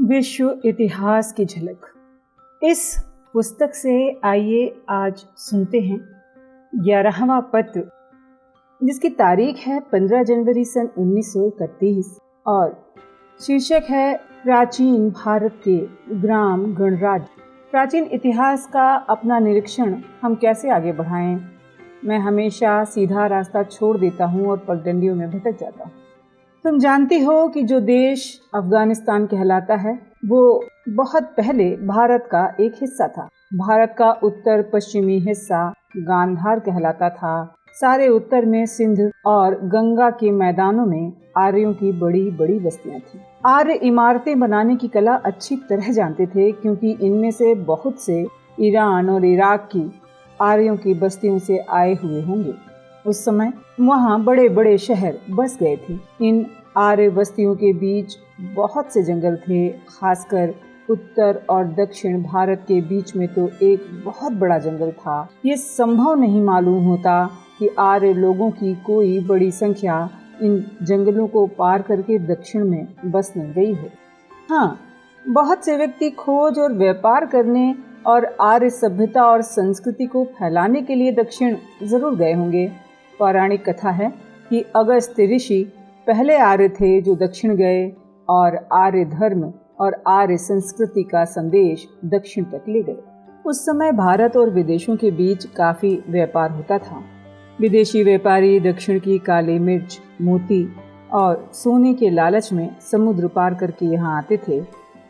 विश्व इतिहास की झलक। इस पुस्तक से आइए आज सुनते हैं 11वां पत्र, जिसकी तारीख है 15 जनवरी सन 1931 और शीर्षक है प्राचीन भारत के ग्राम गणराज्य। प्राचीन इतिहास का अपना निरीक्षण हम कैसे आगे बढ़ाएं? मैं हमेशा सीधा रास्ता छोड़ देता हूं और पगडंडियों में भटक जाता हूं। तुम जानती हो कि जो देश अफगानिस्तान कहलाता है वो बहुत पहले भारत का एक हिस्सा था। भारत का उत्तर पश्चिमी हिस्सा गांधार कहलाता था। सारे उत्तर में सिंध और गंगा के मैदानों में आर्यों की बड़ी बड़ी बस्तियां थीं। आर्य इमारतें बनाने की कला अच्छी तरह जानते थे, क्योंकि इनमें से बहुत से ईरान और इराक की आर्यों की बस्तियों से आए हुए होंगे। उस समय वहाँ बड़े बड़े शहर बस गए थे। इन आर्य बस्तियों के बीच बहुत से जंगल थे। खासकर उत्तर और दक्षिण भारत के बीच में तो एक बहुत बड़ा जंगल था। ये संभव नहीं मालूम होता कि आर्य लोगों की कोई बड़ी संख्या इन जंगलों को पार करके दक्षिण में बसने गई हो। हाँ, बहुत से व्यक्ति खोज और व्यापार करने और आर्य सभ्यता और संस्कृति को फैलाने के लिए दक्षिण जरूर गए होंगे। पौराणिक कथा है कि अगस्त्य ऋषि पहले आर्य थे जो दक्षिण गए और आर्य धर्म और आर्य संस्कृति का संदेश दक्षिण तक ले गए। उस समय भारत और विदेशों के बीच काफी व्यापार होता था। विदेशी व्यापारी दक्षिण की काली मिर्च, मोती और सोने के लालच में समुद्र पार करके यहाँ आते थे।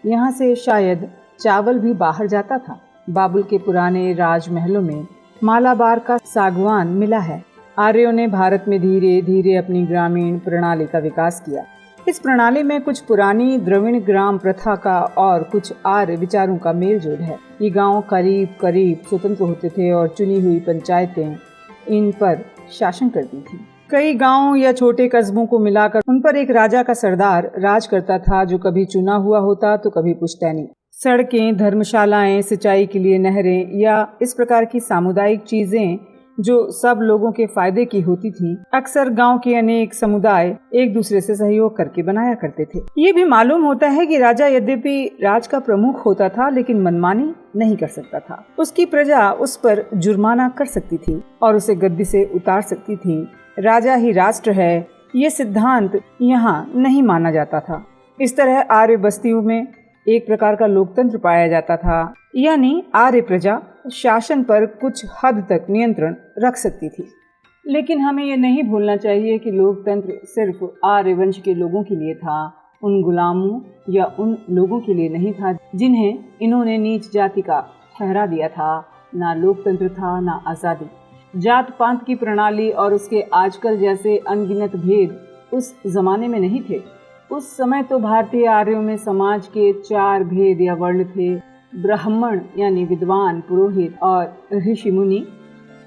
यहाँ से शायद चावल भी बाहर जाता था। बाबुल के पुराने राजमहलों में मालाबार का सागवान मिला है। आर्यों ने भारत में धीरे धीरे अपनी ग्रामीण प्रणाली का विकास किया। इस प्रणाली में कुछ पुरानी द्रविड़ ग्राम प्रथा का और कुछ आर्य विचारों का मेल जोल है। ये गांव करीब करीब स्वतंत्र होते थे और चुनी हुई पंचायतें इन पर शासन करती थी। कई गांव या छोटे कस्बों को मिलाकर उन पर एक राजा का सरदार राज करता था, जो कभी चुना हुआ होता तो कभी पुश्तैनी। सड़कें, धर्मशालाएं, सिंचाई के लिए नहरें या इस प्रकार की सामुदायिक चीजें जो सब लोगों के फायदे की होती थी, अक्सर गांव के अनेक समुदाय एक दूसरे से सहयोग करके बनाया करते थे। ये भी मालूम होता है कि राजा यद्यपि राज का प्रमुख होता था, लेकिन मनमानी नहीं कर सकता था। उसकी प्रजा उस पर जुर्माना कर सकती थी और उसे गद्दी से उतार सकती थी। राजा ही राष्ट्र है, ये सिद्धांत यहाँ नहीं माना जाता था। इस तरह आर्य बस्तियों में एक प्रकार का लोकतंत्र पाया जाता था, यानी आर्य प्रजा शासन पर कुछ हद तक नियंत्रण रख सकती थी। लेकिन हमें यह नहीं भूलना चाहिए कि लोकतंत्र सिर्फ आर्य वंश के लोगों के लिए था, उन गुलामों या उन लोगों के लिए नहीं था जिन्हें इन्होंने नीच जाति का ठहरा दिया था। ना लोकतंत्र था, ना आज़ादी। जात पात की प्रणाली और उसके आजकल जैसे अनगिनत भेद उस जमाने में नहीं थे। उस समय तो भारतीय आर्यों में समाज के 4 भेद या वर्ण थे: ब्राह्मण यानी विद्वान, पुरोहित और ऋषि मुनि,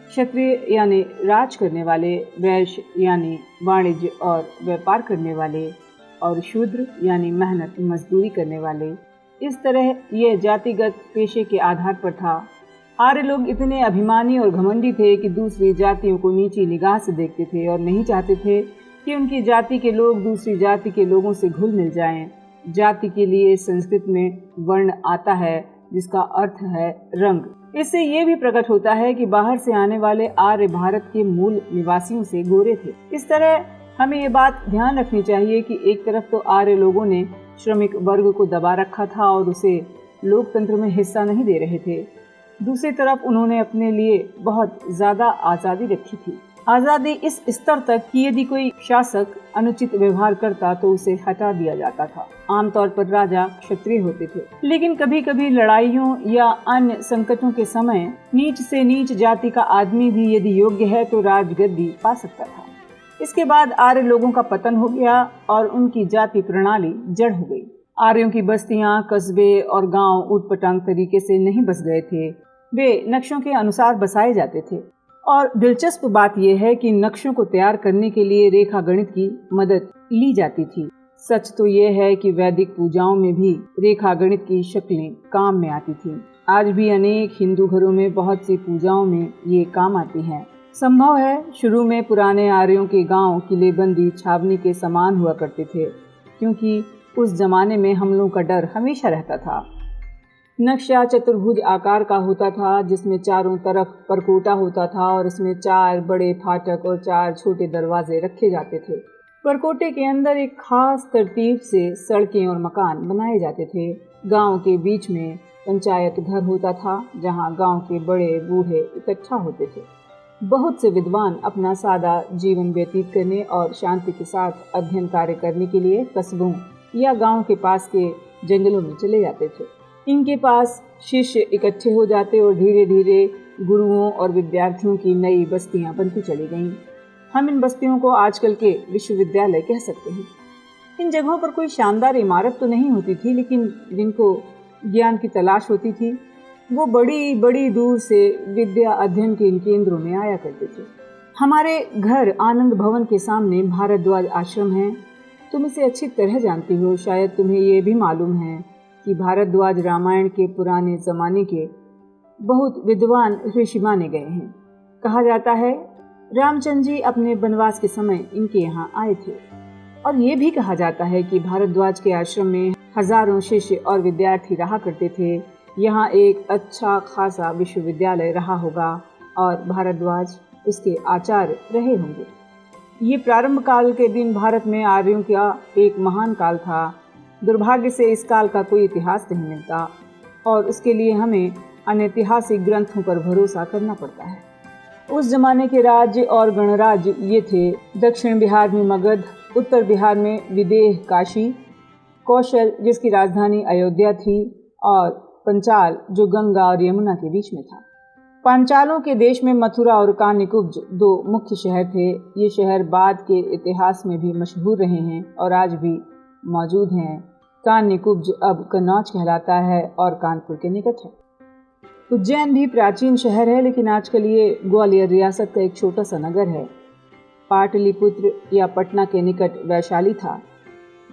क्षत्रिय यानी राज करने वाले, वैश्य यानी वाणिज्य और व्यापार करने वाले, और शूद्र यानी मेहनत मजदूरी करने वाले। इस तरह यह जातिगत पेशे के आधार पर था। आर्य लोग इतने अभिमानी और घमंडी थे कि दूसरी जातियों को नीची निगाह से देखते थे और नहीं चाहते थे कि उनकी जाति के लोग दूसरी जाति के लोगों से घुल मिल जाएं। जाति के लिए संस्कृत में वर्ण आता है, जिसका अर्थ है रंग। इससे ये भी प्रकट होता है कि बाहर से आने वाले आर्य भारत के मूल निवासियों से गोरे थे। इस तरह हमें ये बात ध्यान रखनी चाहिए कि एक तरफ तो आर्य लोगों ने श्रमिक वर्ग को दबा रखा था और उसे लोकतंत्र में हिस्सा नहीं दे रहे थे। दूसरी तरफ उन्होंने अपने लिए बहुत ज्यादा आज़ादी रखी थी। आज़ादी इस स्तर तक कि यदि कोई शासक अनुचित व्यवहार करता तो उसे हटा दिया जाता था। आमतौर पर राजा क्षत्रिय होते थे, लेकिन कभी कभी लड़ाइयों या अन्य संकटों के समय नीच से नीच जाति का आदमी भी यदि योग्य है तो राजगद्दी पा सकता था। इसके बाद आर्य लोगों का पतन हो गया और उनकी जाति प्रणाली जड़ हो गई। आर्यों की बस्तियां, कस्बे और गांव ऊटपटांग तरीके से नहीं बस गए थे। वे नक्शों के अनुसार बसाए जाते थे। और दिलचस्प बात यह है कि नक्शों को तैयार करने के लिए रेखा गणित की मदद ली जाती थी। सच तो यह है कि वैदिक पूजाओं में भी रेखा गणित की शक्लें काम में आती थीं। आज भी अनेक हिंदू घरों में बहुत सी पूजाओं में ये काम आती हैं। संभव है शुरू में पुराने आर्यों के गांव किलेबंदी छावनी के समान हुआ करते थे, क्योंकि उस जमाने में हमलों का डर हमेशा रहता था। नक्शा चतुर्भुज आकार का होता था, जिसमें चारों तरफ परकोटा होता था और इसमें 4 बड़े फाटक और 4 छोटे दरवाजे रखे जाते थे। परकोटे के अंदर एक खास तरतीब से सड़कें और मकान बनाए जाते थे। गांव के बीच में पंचायत घर होता था, जहां गांव के बड़े बूढ़े इकट्ठा होते थे। बहुत से विद्वान अपना सादा जीवन व्यतीत करने और शांति के साथ अध्ययन कार्य करने के लिए कस्बों या गांव के पास के जंगलों में चले जाते थे। इनके पास शिष्य इकट्ठे हो जाते और धीरे धीरे गुरुओं और विद्यार्थियों की नई बस्तियां बनती चली गईं। हम इन बस्तियों को आजकल के विश्वविद्यालय कह सकते हैं। इन जगहों पर कोई शानदार इमारत तो नहीं होती थी, लेकिन जिनको ज्ञान की तलाश होती थी वो बड़ी बड़ी दूर से विद्या अध्ययन के इन केंद्रों में आया करते थे। हमारे घर आनंद भवन के सामने भारद्वाज आश्रम है। तुम इसे अच्छी तरह जानती हो। शायद तुम्हें ये भी मालूम है कि भारद्वाज रामायण के पुराने ज़माने के बहुत विद्वान ऋषि माने गए हैं। कहा जाता है रामचंद्र जी अपने वनवास के समय इनके यहाँ आए थे, और ये भी कहा जाता है कि भारद्वाज के आश्रम में हजारों शिष्य और विद्यार्थी रहा करते थे। यहाँ एक अच्छा खासा विश्वविद्यालय रहा होगा और भारद्वाज उसके आचार्य रहे होंगे। ये प्रारंभ काल के दिन भारत में आर्यों का एक महान काल था। दुर्भाग्य से इस काल का कोई इतिहास नहीं मिलता और उसके लिए हमें अनैतिहासिक ग्रंथों पर भरोसा करना पड़ता है। उस जमाने के राज्य और गणराज्य ये थे: दक्षिण बिहार में मगध, उत्तर बिहार में विदेह काशी, कौशल जिसकी राजधानी अयोध्या थी, और पंचाल जो गंगा और यमुना के बीच में था। पांचालों के देश में मथुरा और कान्यकुब्ज 2 मुख्य शहर थे। ये शहर बाद के इतिहास में भी मशहूर रहे हैं और आज भी मौजूद हैं। कान्यकुब्ज अब कन्नौज कहलाता है और कानपुर के निकट है। उज्जैन भी प्राचीन शहर है, लेकिन आजकल ये ग्वालियर रियासत का एक छोटा सा नगर है। पाटलिपुत्र या पटना के निकट वैशाली था।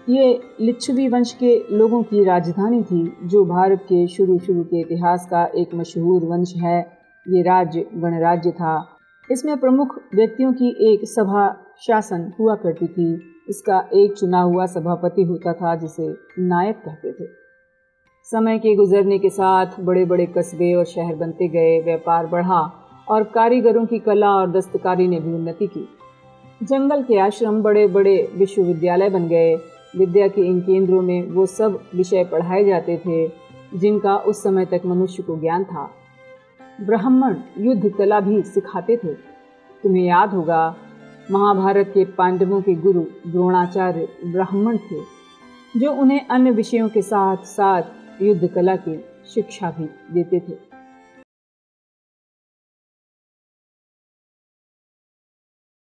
ये लिच्छवी वंश के लोगों की राजधानी थी, जो भारत के शुरू के इतिहास का एक मशहूर वंश है। ये राज्य गणराज्य था। इसमें प्रमुख व्यक्तियों की एक सभा शासन हुआ करती थी। इसका एक चुना हुआ सभापति होता था, जिसे नायक कहते थे। समय के गुजरने के साथ बड़े बड़े कस्बे और शहर बनते गए, व्यापार बढ़ा और कारीगरों की कला और दस्तकारी ने भी उन्नति की। जंगल के आश्रम बड़े बड़े विश्वविद्यालय बन गए। विद्या के इन केंद्रों में वो सब विषय पढ़ाए जाते थे जिनका उस समय तक मनुष्य को ज्ञान था। ब्राह्मण युद्ध कला भी सिखाते थे। तुम्हें याद होगा महाभारत के पांडवों के गुरु द्रोणाचार्य ब्राह्मण थे, जो उन्हें अन्य विषयों के साथ साथ युद्ध कला की शिक्षा भी देते थे।